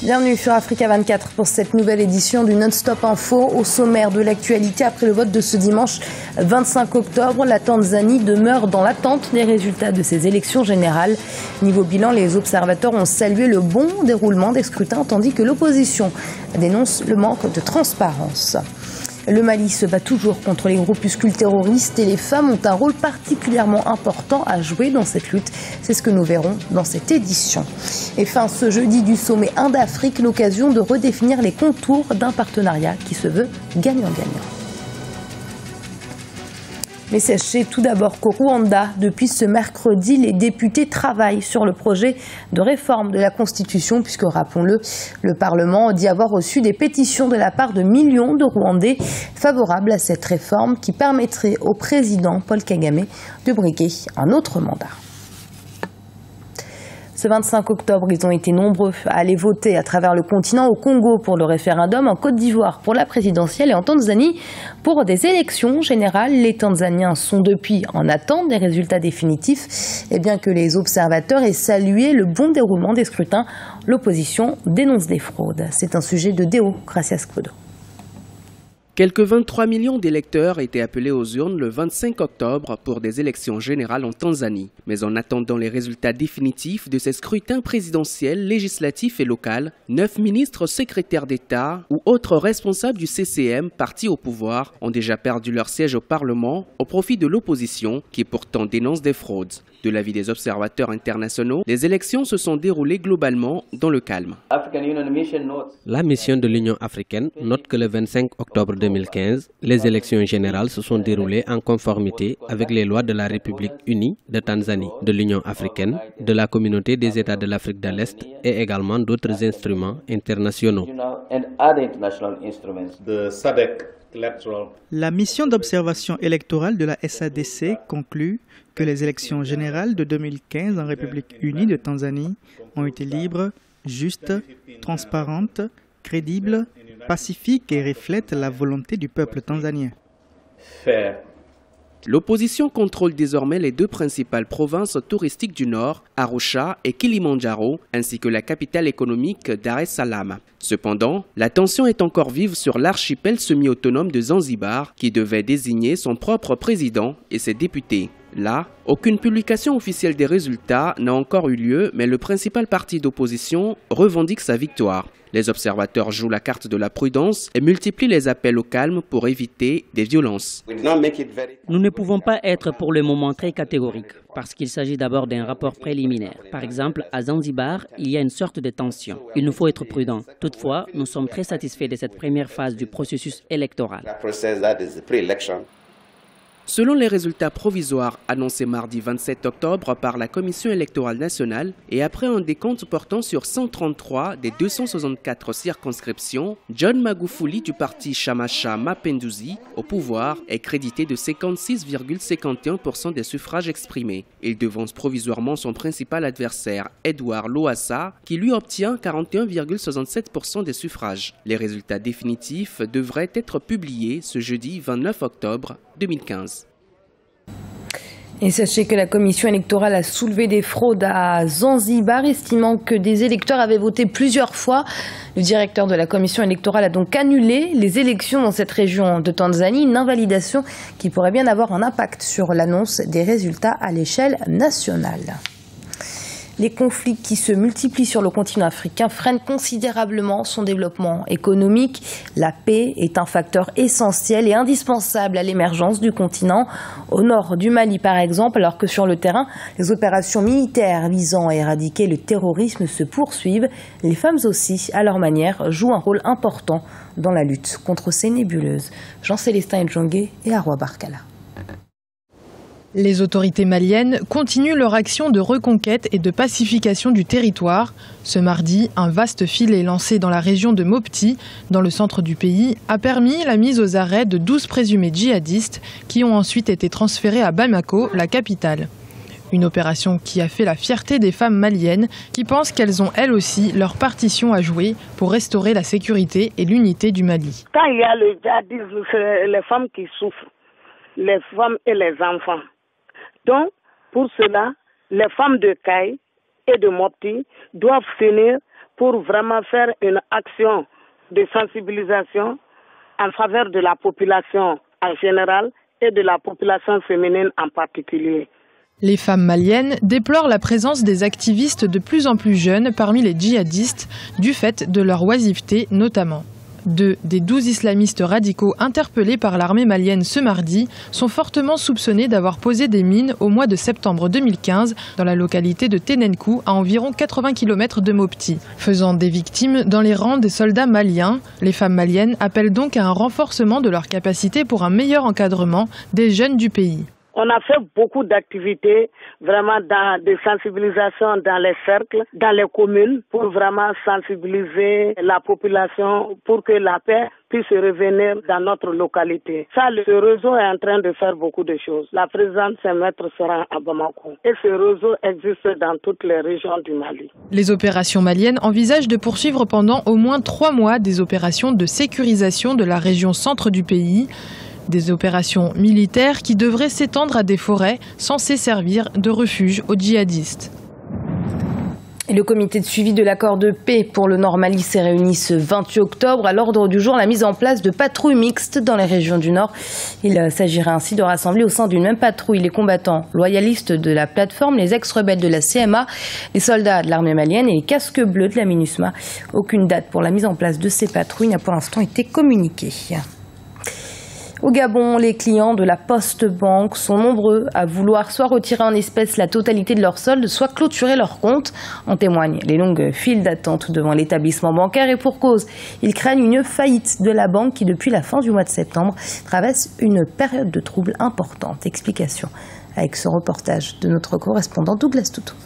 Bienvenue sur Africa 24 pour cette nouvelle édition du Non-Stop Info. Au sommaire de l'actualité, après le vote de ce dimanche 25 octobre, la Tanzanie demeure dans l'attente des résultats de ces élections générales. Niveau bilan, les observateurs ont salué le bon déroulement des scrutins, tandis que l'opposition dénonce le manque de transparence. Le Mali se bat toujours contre les groupuscules terroristes et les femmes ont un rôle particulièrement important à jouer dans cette lutte. C'est ce que nous verrons dans cette édition. Et fin ce jeudi du sommet Inde-Afrique, l'occasion de redéfinir les contours d'un partenariat qui se veut gagnant-gagnant. Mais sachez tout d'abord qu'au Rwanda, depuis ce mercredi, les députés travaillent sur le projet de réforme de la Constitution, puisque, rappelons-le, le Parlement dit avoir reçu des pétitions de la part de millions de Rwandais favorables à cette réforme qui permettrait au président Paul Kagame de briguer un autre mandat. Ce 25 octobre, ils ont été nombreux à aller voter à travers le continent, au Congo pour le référendum, en Côte d'Ivoire pour la présidentielle et en Tanzanie pour des élections générales. Les Tanzaniens sont depuis en attente des résultats définitifs. Et bien que les observateurs aient salué le bon déroulement des scrutins, l'opposition dénonce des fraudes. C'est un sujet de Deo Gracias Cudo. Quelques 23 millions d'électeurs étaient appelés aux urnes le 25 octobre pour des élections générales en Tanzanie. Mais en attendant les résultats définitifs de ces scrutins présidentiels, législatifs et locaux, 9 ministres, secrétaires d'État ou autres responsables du CCM partis au pouvoir ont déjà perdu leur siège au Parlement au profit de l'opposition qui pourtant dénonce des fraudes. De l'avis des observateurs internationaux, les élections se sont déroulées globalement dans le calme. La mission de l'Union africaine note que le 25 octobre 2015, les élections générales se sont déroulées en conformité avec les lois de la République unie de Tanzanie, de l'Union africaine, de la Communauté des États de l'Afrique de l'Est et également d'autres instruments internationaux. La mission d'observation électorale de la SADC conclut que les élections générales de 2015 en République unie de Tanzanie ont été libres, justes, transparentes, crédibles, pacifiques et reflètent la volonté du peuple tanzanien. L'opposition contrôle désormais les deux principales provinces touristiques du Nord, Arusha et Kilimandjaro, ainsi que la capitale économique Dar es Salaam. Cependant, la tension est encore vive sur l'archipel semi-autonome de Zanzibar, qui devait désigner son propre président et ses députés. Là, aucune publication officielle des résultats n'a encore eu lieu, mais le principal parti d'opposition revendique sa victoire. Les observateurs jouent la carte de la prudence et multiplient les appels au calme pour éviter des violences. Nous ne pouvons pas être pour le moment très catégoriques, parce qu'il s'agit d'abord d'un rapport préliminaire. Par exemple, à Zanzibar, il y a une sorte de tension. Il nous faut être prudents. Toutefois, nous sommes très satisfaits de cette première phase du processus électoral. Selon les résultats provisoires annoncés mardi 27 octobre par la Commission électorale nationale et après un décompte portant sur 133 des 264 circonscriptions, John Magufuli du parti Shamasha Mapinduzi au pouvoir est crédité de 56,51% des suffrages exprimés. Il devance provisoirement son principal adversaire, Edouard Lowassa, qui lui obtient 41,67% des suffrages. Les résultats définitifs devraient être publiés ce jeudi 29 octobre 2015. Et sachez que la commission électorale a soulevé des fraudes à Zanzibar, estimant que des électeurs avaient voté plusieurs fois. Le directeur de la commission électorale a donc annulé les élections dans cette région de Tanzanie, une invalidation qui pourrait bien avoir un impact sur l'annonce des résultats à l'échelle nationale. Les conflits qui se multiplient sur le continent africain freinent considérablement son développement économique. La paix est un facteur essentiel et indispensable à l'émergence du continent. Au nord du Mali, par exemple, alors que sur le terrain, les opérations militaires visant à éradiquer le terrorisme se poursuivent, les femmes aussi, à leur manière, jouent un rôle important dans la lutte contre ces nébuleuses. Jean-Célestin Ndjongue et Arwa Barkala. Les autorités maliennes continuent leur action de reconquête et de pacification du territoire. Ce mardi, un vaste filet lancé dans la région de Mopti, dans le centre du pays, a permis la mise aux arrêts de 12 présumés djihadistes qui ont ensuite été transférés à Bamako, la capitale. Une opération qui a fait la fierté des femmes maliennes qui pensent qu'elles ont elles aussi leur partition à jouer pour restaurer la sécurité et l'unité du Mali. Quand il y a le djihadisme, c'est les femmes qui souffrent, les femmes et les enfants. Donc, pour cela, les femmes de Caille et de Mopti doivent s'unir pour vraiment faire une action de sensibilisation en faveur de la population en général et de la population féminine en particulier. Les femmes maliennes déplorent la présence des activistes de plus en plus jeunes parmi les djihadistes, du fait de leur oisiveté notamment. 2 des 12 islamistes radicaux interpellés par l'armée malienne ce mardi sont fortement soupçonnés d'avoir posé des mines au mois de septembre 2015 dans la localité de Ténenkou, à environ 80 km de Mopti, faisant des victimes dans les rangs des soldats maliens. Les femmes maliennes appellent donc à un renforcement de leurs capacités pour un meilleur encadrement des jeunes du pays. On a fait beaucoup d'activités, vraiment de sensibilisation dans les cercles, dans les communes, pour vraiment sensibiliser la population pour que la paix puisse revenir dans notre localité. Ça, le réseau est en train de faire beaucoup de choses. La présidente Saint-Maître sera à Bamako. Et ce réseau existe dans toutes les régions du Mali. Les opérations maliennes envisagent de poursuivre pendant au moins 3 mois des opérations de sécurisation de la région centre du pays. Des opérations militaires qui devraient s'étendre à des forêts censées servir de refuge aux djihadistes. Et le comité de suivi de l'accord de paix pour le Nord Mali s'est réuni ce 28 octobre. À l'ordre du jour, la mise en place de patrouilles mixtes dans les régions du Nord. Il s'agirait ainsi de rassembler au sein d'une même patrouille les combattants loyalistes de la plateforme, les ex-rebelles de la CMA, les soldats de l'armée malienne et les casques bleus de la MINUSMA. Aucune date pour la mise en place de ces patrouilles n'a pour l'instant été communiquée. Au Gabon, les clients de la Poste Banque sont nombreux à vouloir soit retirer en espèces la totalité de leur solde, soit clôturer leur compte. En témoignent les longues files d'attente devant l'établissement bancaire et pour cause. Ils craignent une faillite de la banque qui, depuis la fin du mois de septembre, traverse une période de troubles importante. Explication avec ce reportage de notre correspondant Douglas Toutou.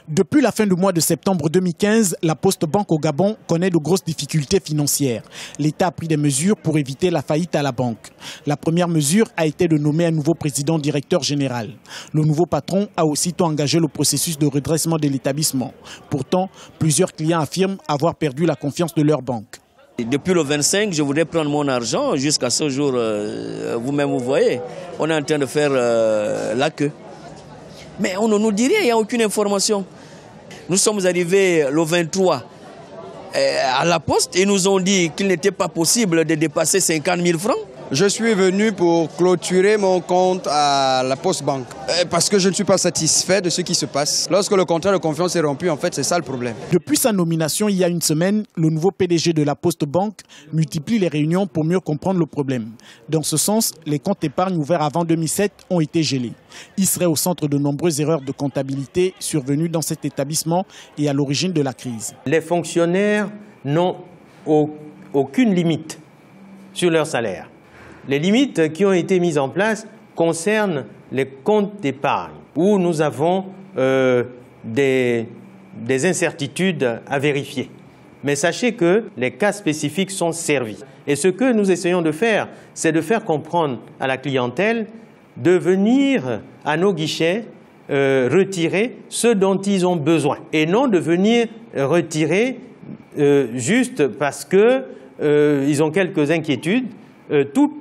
Depuis la fin du mois de septembre 2015, la Poste Banque au Gabon connaît de grosses difficultés financières. L'État a pris des mesures pour éviter la faillite à la banque. La première mesure a été de nommer un nouveau président directeur général. Le nouveau patron a aussitôt engagé le processus de redressement de l'établissement. Pourtant, plusieurs clients affirment avoir perdu la confiance de leur banque. Depuis le 25, je voudrais prendre mon argent. Jusqu'à ce jour, vous-même vous voyez, on est en train de faire la queue. Mais on ne nous dit rien, il n'y a aucune information. Nous sommes arrivés le 23 à la poste et ils nous ont dit qu'il n'était pas possible de dépasser 50 000 francs. Je suis venu pour clôturer mon compte à la Poste Banque parce que je ne suis pas satisfait de ce qui se passe. Lorsque le contrat de confiance est rompu, en fait, c'est ça le problème. Depuis sa nomination il y a une semaine, le nouveau PDG de la Poste Banque multiplie les réunions pour mieux comprendre le problème. Dans ce sens, les comptes d'épargne ouverts avant 2007 ont été gelés. Il serait au centre de nombreuses erreurs de comptabilité survenues dans cet établissement et à l'origine de la crise. Les fonctionnaires n'ont aucune limite sur leur salaire. Les limites qui ont été mises en place concernent les comptes d'épargne, où nous avons des incertitudes à vérifier. Mais sachez que les cas spécifiques sont servis. Et ce que nous essayons de faire, c'est de faire comprendre à la clientèle de venir à nos guichets retirer ce dont ils ont besoin. Et non de venir retirer juste parce qu'ils ont quelques inquiétudes. Toutes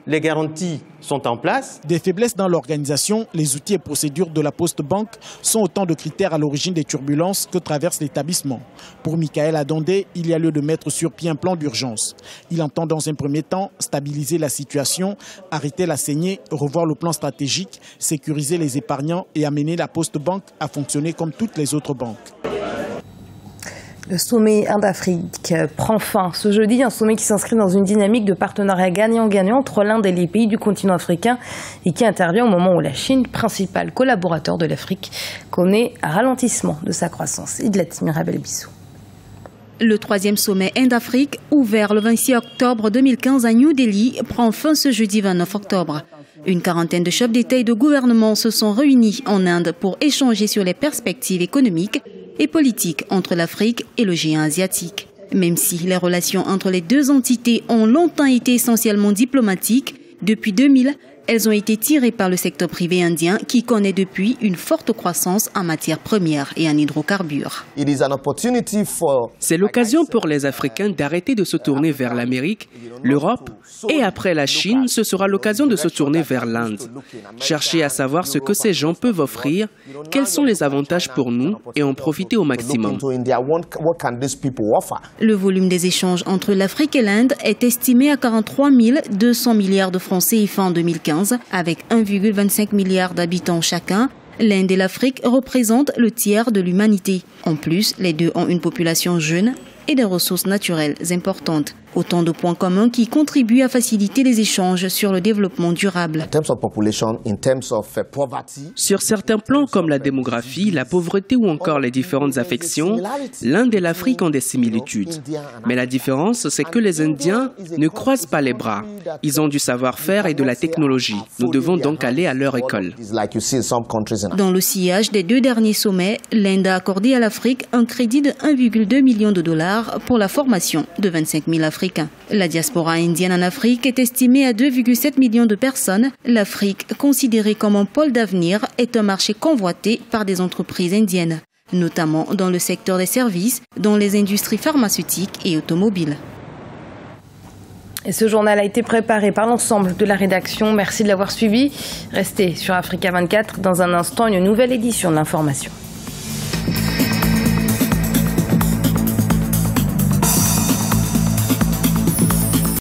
les garanties sont en place. Des faiblesses dans l'organisation, les outils et procédures de la Poste Banque sont autant de critères à l'origine des turbulences que traverse l'établissement. Pour Michael Adondé, il y a lieu de mettre sur pied un plan d'urgence. Il entend dans un premier temps stabiliser la situation, arrêter la saignée, revoir le plan stratégique, sécuriser les épargnants et amener la Poste Banque à fonctionner comme toutes les autres banques. Le sommet Inde-Afrique prend fin ce jeudi, un sommet qui s'inscrit dans une dynamique de partenariat gagnant-gagnant entre l'Inde et les pays du continent africain et qui intervient au moment où la Chine, principal collaborateur de l'Afrique, connaît un ralentissement de sa croissance. Idlat Mirabel-Bissou. Le 3e sommet Inde-Afrique, ouvert le 26 octobre 2015 à New Delhi, prend fin ce jeudi 29 octobre. Une quarantaine de chefs d'État et de gouvernement se sont réunis en Inde pour échanger sur les perspectives économiques et politiques entre l'Afrique et le géant asiatique. Même si les relations entre les deux entités ont longtemps été essentiellement diplomatiques, depuis 2000, elles ont été tirées par le secteur privé indien qui connaît depuis une forte croissance en matières premières et en hydrocarbures. C'est l'occasion pour les Africains d'arrêter de se tourner vers l'Amérique, l'Europe et après la Chine, ce sera l'occasion de se tourner vers l'Inde. Chercher à savoir ce que ces gens peuvent offrir, quels sont les avantages pour nous et en profiter au maximum. Le volume des échanges entre l'Afrique et l'Inde est estimé à 43 200 milliards de francs CFA en 2015, avec 1,25 milliard d'habitants chacun. L'Inde et l'Afrique représentent le tiers de l'humanité. En plus, les deux ont une population jeune et des ressources naturelles importantes. Autant de points communs qui contribuent à faciliter les échanges sur le développement durable. Sur certains plans comme la démographie, la pauvreté ou encore les différentes affections, l'Inde et l'Afrique ont des similitudes. Mais la différence, c'est que les Indiens ne croisent pas les bras. Ils ont du savoir-faire et de la technologie. Nous devons donc aller à leur école. Dans le sillage des 2 derniers sommets, l'Inde a accordé à l'Afrique un crédit de 1,2 million de dollars pour la formation de 25 000 Africains. La diaspora indienne en Afrique est estimée à 2,7 millions de personnes. L'Afrique, considérée comme un pôle d'avenir, est un marché convoité par des entreprises indiennes, notamment dans le secteur des services, dans les industries pharmaceutiques et automobiles. Et ce journal a été préparé par l'ensemble de la rédaction. Merci de l'avoir suivi. Restez sur Africa 24. Dans un instant, une nouvelle édition de l'information.